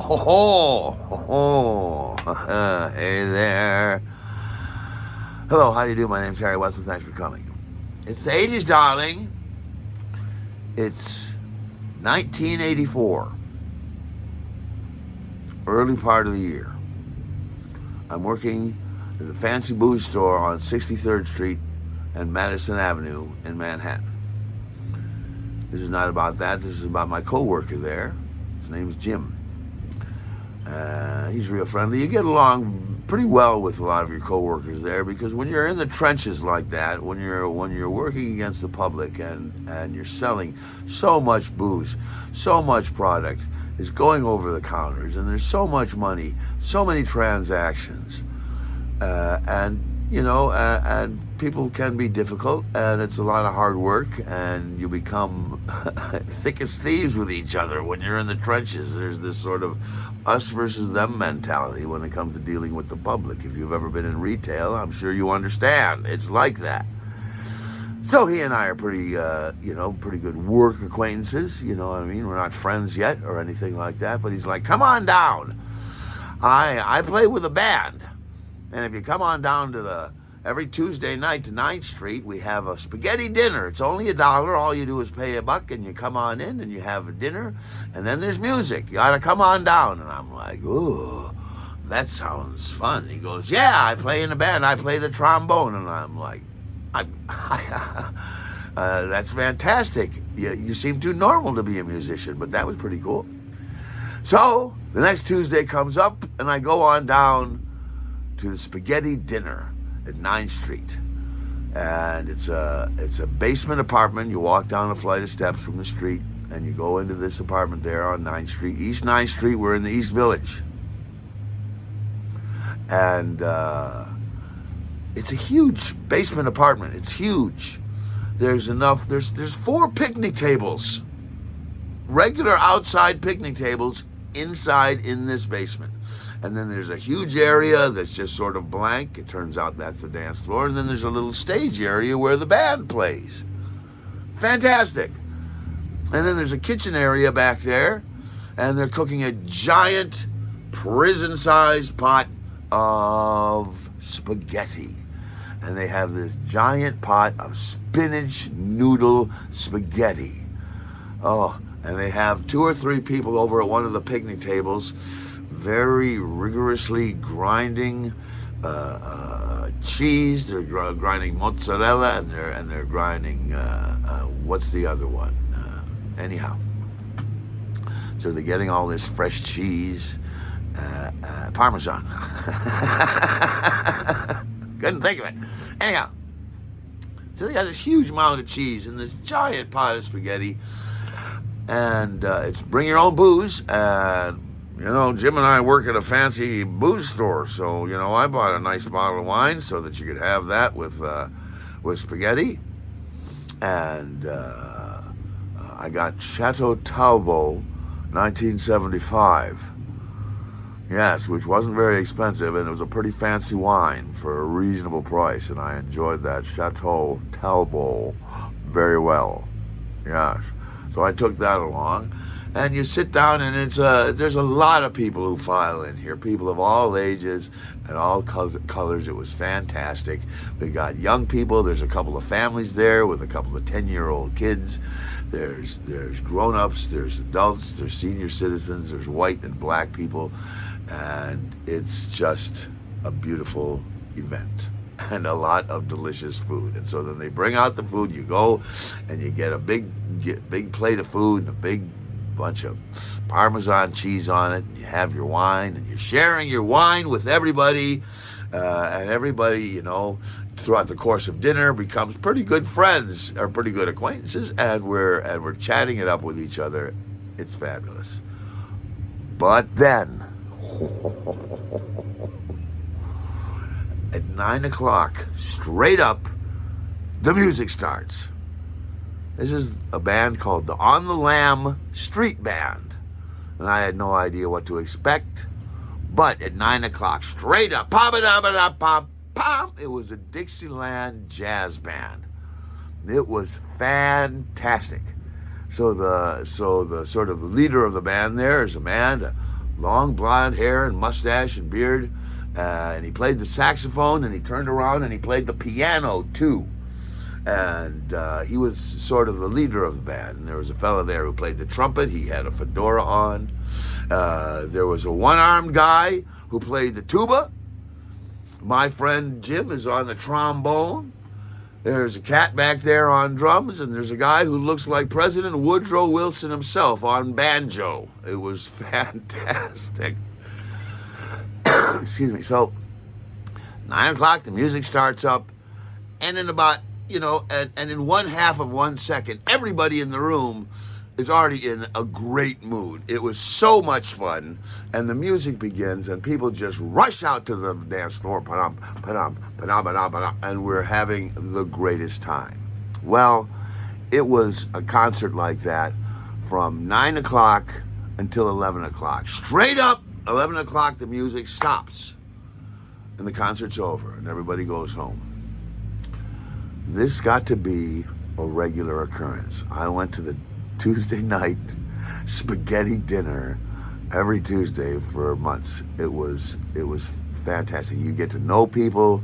Hey there. Hello, how do you do? My name's Harry Weston. Thanks for coming. It's the 80s, darling. It's 1984. Early part of the year. I'm working at the fancy booze store on 63rd Street and Madison Avenue in Manhattan. This is not about that. This is about my co-worker there. His name's Jim. He's real friendly. You get along pretty well with a lot of your coworkers there because when you're in the trenches like that, when you're working against the public and you're selling so much booze, so much product is going over the counters, and there's so much money, so many transactions, and people can be difficult, and it's a lot of hard work, and you become thick as thieves with each other when you're in the trenches. There's this sort of us versus them mentality when it comes to dealing with the public. If you've ever been in retail, I'm sure you understand. It's like that. So he and I are pretty good work acquaintances. You know what I mean? We're not friends yet or anything like that, but he's like, come on down. I play with a band. And if you come on down to every Tuesday night to 9th Street, we have a spaghetti dinner. It's only $1. All you do is pay $1 and you come on in and you have a dinner. And then there's music. You ought to come on down. And I'm like, ooh, that sounds fun. He goes, yeah, I play in a band. I play the trombone. And I'm like, that's fantastic. You seem too normal to be a musician, but that was pretty cool. So the next Tuesday comes up and I go on down to the spaghetti dinner at 9th Street. And it's a basement apartment. You walk down a flight of steps from the street and you go into this apartment there on 9th Street. East 9th Street, we're in the East Village. And it's a huge basement apartment. It's huge. There's 4 picnic tables. Regular outside picnic tables inside in this basement. And then there's a huge area that's just sort of blank. It turns out that's the dance floor. And then there's a little stage area where the band plays. Fantastic. And then there's a kitchen area back there. And they're cooking a giant prison-sized pot of spaghetti. And they have this giant pot of spinach noodle spaghetti. Oh, and they have 2 or 3 people over at one of the picnic tables very rigorously grinding cheese. They're grinding mozzarella, and they're grinding what's the other one? Anyhow, so they're getting all this fresh cheese, Parmesan. Couldn't think of it. Anyhow, so they got this huge amount of cheese in this giant pot of spaghetti, and it's bring your own booze. And Jim and I work at a fancy booze store, so I bought a nice bottle of wine so that you could have that with spaghetti, and I got Chateau Talbot, 1975. Yes, which wasn't very expensive, and it was a pretty fancy wine for a reasonable price, and I enjoyed that Chateau Talbot very well. Yes, so I took that along. And you sit down, and there's a lot of people who file in here, people of all ages and all colors. It was fantastic. We got young people. There's a couple of families there with a couple of 10-year-old kids. There's grown-ups. There's adults. There's senior citizens. There's white and black people. And it's just a beautiful event. And a lot of delicious food. And so then they bring out the food. You go, and you get a big plate of food and a big bunch of Parmesan cheese on it, and you have your wine, and you're sharing your wine with everybody, and everybody, throughout the course of dinner becomes pretty good friends or pretty good acquaintances, and we're chatting it up with each other. It's fabulous. But then at 9:00, straight up, the music starts. This is a band called the On the Lam Street Band. And I had no idea what to expect. But at 9:00, straight up, pop-a-da-ba-da-pop, pop, it was a Dixieland jazz band. It was fantastic. So the sort of leader of the band there is a man, a long blonde hair and mustache and beard. And he played the saxophone, and he turned around and he played the piano too. And he was sort of the leader of the band. And there was a fellow there who played the trumpet. He had a fedora on. There was a one-armed guy who played the tuba. My friend Jim is on the trombone. There's a cat back there on drums, and there's a guy who looks like President Woodrow Wilson himself on banjo. It was fantastic. Excuse me. So, 9 o'clock, the music starts up, and in about, and in 1/2 of 1 second, everybody in the room is already in a great mood. It was so much fun, and the music begins, and people just rush out to the dance floor, and we're having the greatest time. Well, it was a concert like that from 9 o'clock until 11 o'clock. Straight up, 11 o'clock, the music stops, and the concert's over, and everybody goes home. This got to be a regular occurrence. I went to the Tuesday night spaghetti dinner every Tuesday for months. It was fantastic. You get to know people.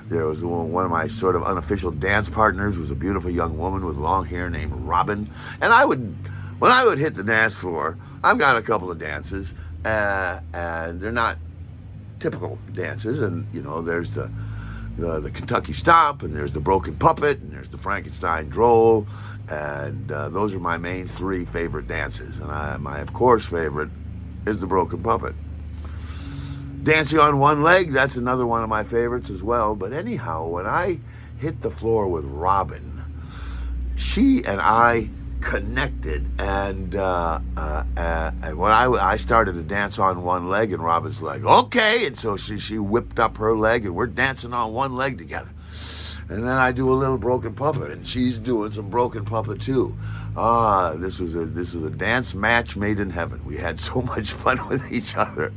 There was one of my sort of unofficial dance partners was a beautiful young woman with long hair named Robin. And when I would hit the dance floor, I've got a couple of dances, and they're not typical dances. And there's the Kentucky Stomp, and there's the Broken Puppet, and there's the Frankenstein Droll, and those are my main 3 favorite dances. And my, of course, favorite is the Broken Puppet. Dancing on one leg, that's another one of my favorites as well. But anyhow, when I hit the floor with Robin, she and I connected, and when I started to dance on one leg, and Robin's like, okay, and so she whipped up her leg, and we're dancing on one leg together. And then I do a little Broken Puppet, and she's doing some Broken Puppet too. This was a dance match made in heaven. We had so much fun with each other.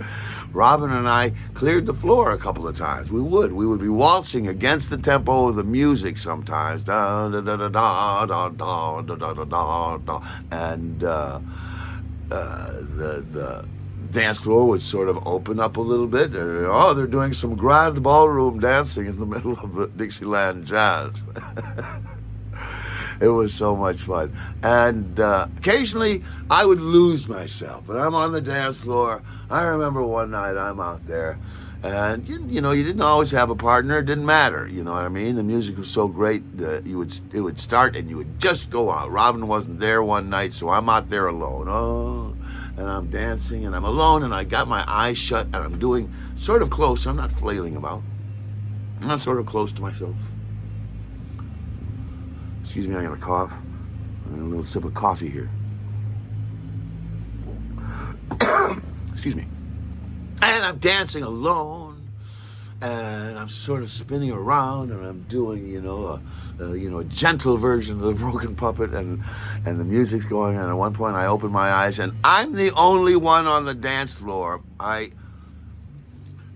Robin and I cleared the floor a couple of times. We would be waltzing against the tempo of the music sometimes. Da da da da da da da da da da da. And the dance floor would sort of open up a little bit. They're doing some grand ballroom dancing in the middle of the Dixieland Jazz. It was so much fun. And occasionally I would lose myself, but I'm on the dance floor. I remember one night I'm out there, and you didn't always have a partner. It didn't matter. You know what I mean? The music was so great. It would start, and you would just go out. Robin wasn't there one night, so I'm out there alone. And I'm dancing, and I'm alone, and I got my eyes shut, and I'm doing sort of close. I'm not flailing about. I'm not sort of close to myself. Excuse me, I'm going to cough. I'm going a little sip of coffee here. Excuse me. And I'm dancing alone, and I'm sort of spinning around, and I'm doing, a gentle version of the Broken Puppet, and the music's going. And at one point, I open my eyes, and I'm the only one on the dance floor.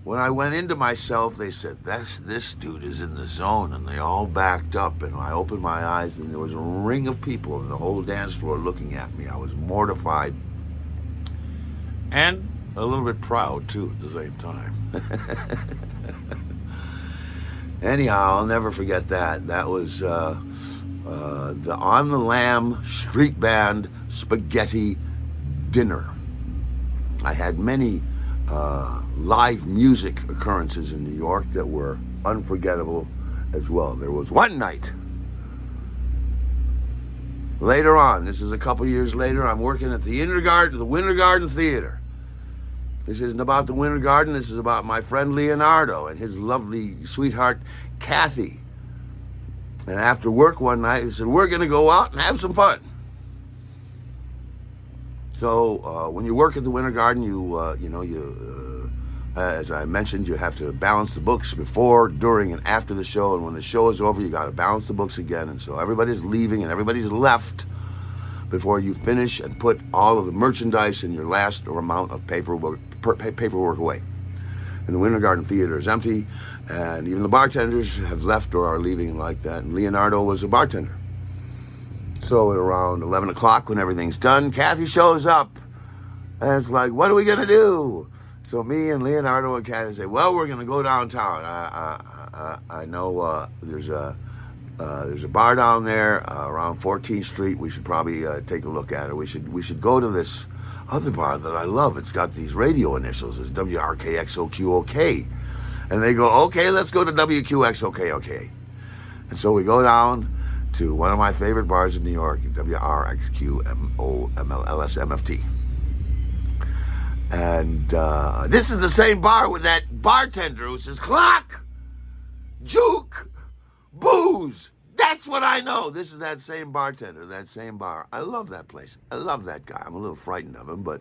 When I went into myself, they said, this dude is in the zone, and they all backed up, and I opened my eyes, and there was a ring of people on the whole dance floor looking at me. I was mortified and a little bit proud, too, at the same time. Anyhow, I'll never forget that. That was the On the Lam Street Band Spaghetti Dinner. I had many live music occurrences in New York that were unforgettable as well. There was one night later on, this is a couple years later, I'm working at the Winter Garden Theater. This isn't about the Winter Garden, this is about my friend Leonardo and his lovely sweetheart Kathy. And after work one night, he said, we're going to go out and have some fun. So when you work at the Winter Garden, as I mentioned, you have to balance the books before, during, and after the show. And when the show is over, you got to balance the books again. And so everybody's leaving and everybody's left before you finish and put all of the merchandise and your last amount of paperwork away. And the Winter Garden Theater is empty, and even the bartenders have left or are leaving like that. And Leonardo was a bartender. So at around 11 o'clock, when everything's done, Kathy shows up. And it's like, what are we going to do? So me and Leonardo and Kathy say, well, we're going to go downtown. I know there's a bar down there around 14th Street. We should probably take a look at it. We should go to this other bar that I love. It's got these radio initials. It's WRKXOQOK. And they go, okay, let's go to WQXOKOK. And so we go down to one of my favorite bars in New York, WRXQMOMLLSMFT. And this is the same bar with that bartender who says, clock, juke, booze. That's what I know. This is that same bartender, that same bar. I love that place. I love that guy. I'm a little frightened of him, but...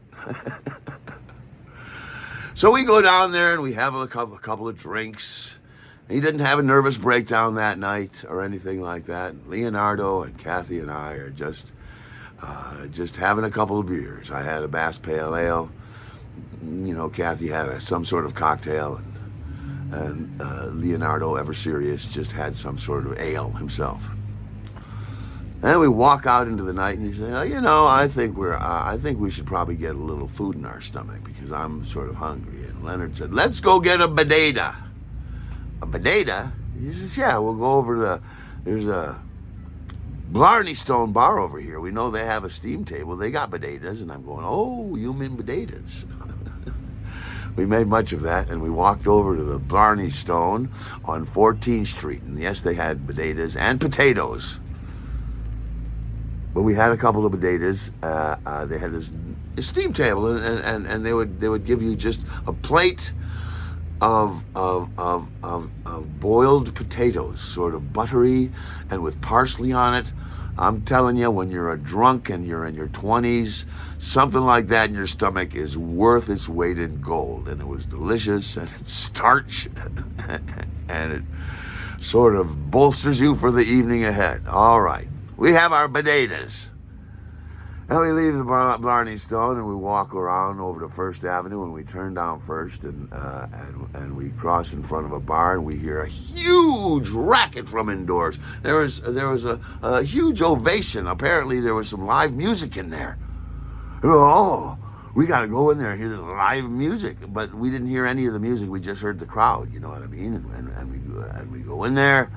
So we go down there and we have a couple of drinks. He didn't have a nervous breakdown that night or anything like that. Leonardo and Kathy and I are just having a couple of beers. I had a Bass Pale Ale. You know, Kathy had some sort of cocktail, and Leonardo, ever serious, just had some sort of ale himself. And we walk out into the night, and he said, oh, you know, I think we should probably get a little food in our stomach because I'm sort of hungry. And Leonard said, let's go get a bodega. A bodega? He says, yeah, we'll go over there's a Blarney Stone bar over here. We know they have a steam table. They got bodegas. And I'm going, oh, you mean bodegas? We made much of that, and we walked over to the Blarney Stone on 14th Street. And yes, they had bodegas and potatoes. But we had a couple of bodegas. They had this steam table, and they would give you just a plate of boiled potatoes, sort of buttery and with parsley on it. I'm telling you, when you're a drunk and you're in your 20s, something like that in your stomach is worth its weight in gold. And it was delicious, and it's starch, and it sort of bolsters you for the evening ahead. All right, we have our bodegas. And we leave the Blarney Stone and we walk around over to First Avenue, and we turn down First and we cross in front of a bar, and we hear a huge racket from indoors. There was a huge ovation. Apparently there was some live music in there. Oh, we got to go in there and hear this live music. But we didn't hear any of the music. We just heard the crowd, you know what I mean? And we go in there,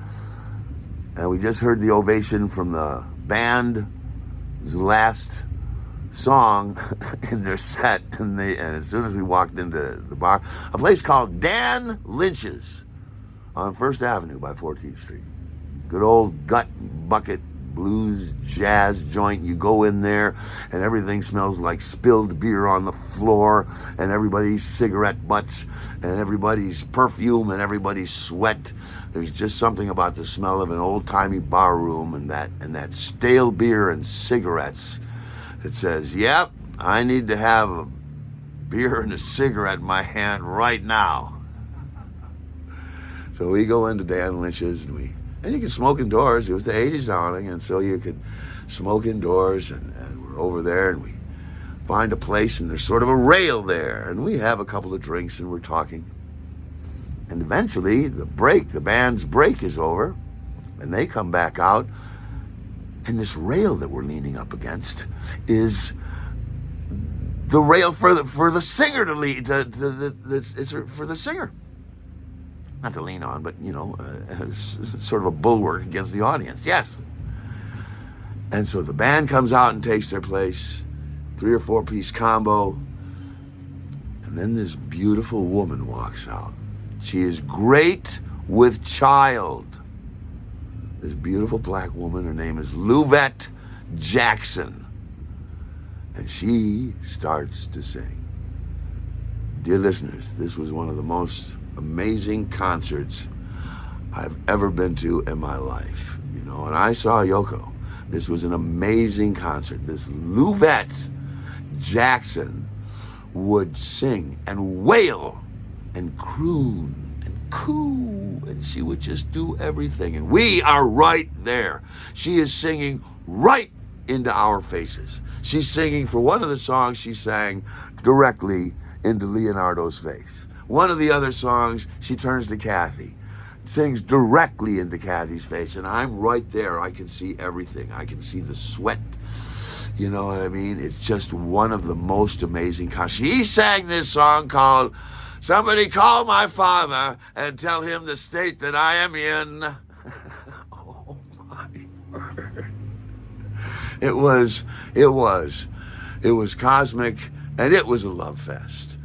and we just heard the ovation from the band's last song in their set. And as soon as we walked into the bar, a place called Dan Lynch's on First Avenue by 14th Street. Good old gut bucket blues jazz joint. You go in there and everything smells like spilled beer on the floor, and everybody's cigarette butts and everybody's perfume and everybody's sweat. There's just something about the smell of an old-timey bar room and that stale beer and cigarettes that says, yep, I need to have a beer and a cigarette in my hand right now. So we go into Dan Lynch's, and you can smoke indoors. It was the 80s awning, and so you could smoke indoors, and we're over there, and we find a place, and there's sort of a rail there, and we have a couple of drinks, and we're talking. And eventually, the band's break is over, and they come back out, and this rail that we're leaning up against is the rail for the singer to lead. It's for the singer. Not to lean on, but, you know, sort of a bulwark against the audience. Yes. And so the band comes out and takes their place, 3 or 4 piece combo. And then this beautiful woman walks out. She is great with child. This beautiful black woman, her name is Luvette Jackson. And she starts to sing. Dear listeners, this was one of the most amazing concerts I've ever been to in my life. You know, and I saw Yoko. This was an amazing concert. This Luvette Jackson would sing and wail and croon and coo, and she would just do everything. And we are right there. She is singing right into our faces. She's singing, for one of the songs she sang, directly into Leonardo's face. One of the other songs, she turns to Kathy, sings directly into Kathy's face, and I'm right there. I can see everything. I can see the sweat You know what I mean? It's just one of the most amazing concerts. She sang this song called "Somebody Call My Father and Tell Him the State That I Am In." Oh my word! It was, it was, it was cosmic, and it was a love fest.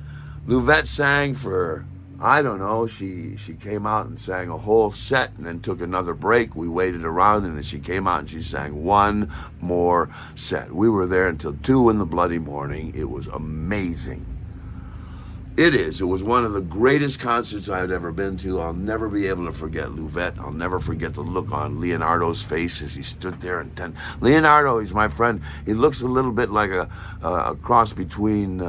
Louvette sang for, I don't know, she came out and sang a whole set and then took another break. We waited around and then she came out and she sang one more set. We were there until 2 in the bloody morning. It was amazing. It is. It was one of the greatest concerts I had ever been to. I'll never be able to forget Louvette. I'll never forget the look on Leonardo's face as he stood there and Leonardo, he's my friend. He looks a little bit like a cross between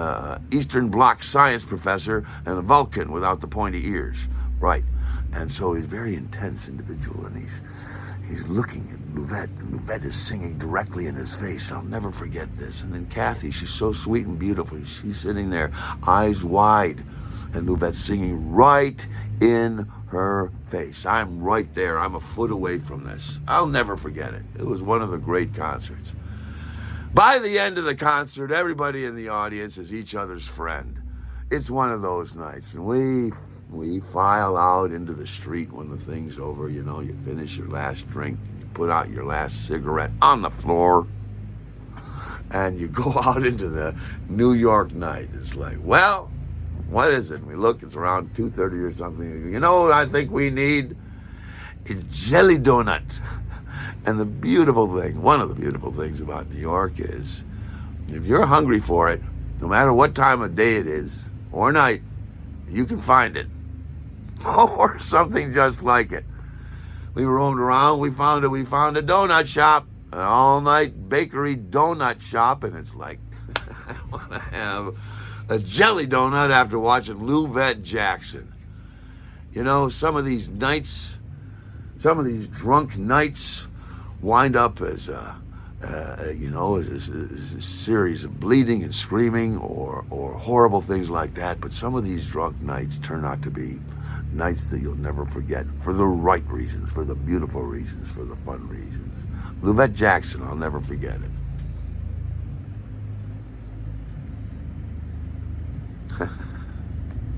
Eastern Bloc science professor and a Vulcan without the pointy ears. Right. And so he's a very intense individual, and he's looking at Louvette, and Louvette is singing directly in his face. I'll never forget this. And then Kathy, she's so sweet and beautiful. She's sitting there, eyes wide, and Louvette's singing right in her face. I'm right there. I'm a foot away from this. I'll never forget it. It was one of the great concerts. By the end of the concert, everybody in the audience is each other's friend. It's one of those nights, and we file out into the street when the thing's over. You know, you finish your last drink, you put out your last cigarette on the floor, and you go out into the New York night. It's like, well, what is it? And we look, it's around 2:30 or something. You know what I think we need? A jelly donut. And the beautiful thing, one of the beautiful things about New York is, if you're hungry for it, no matter what time of day it is or night, you can find it. Or something just like it. We roamed around, we found a donut shop, an all-night bakery donut shop, and it's like, I want to have a jelly donut after watching Louvette Jackson. You know, some of these nights, some of these drunk nights wind up as a series of bleeding and screaming or horrible things like that. But some of these drunk nights turn out to be nights that you'll never forget for the right reasons, for the beautiful reasons, for the fun reasons. Louvette Jackson, I'll never forget it.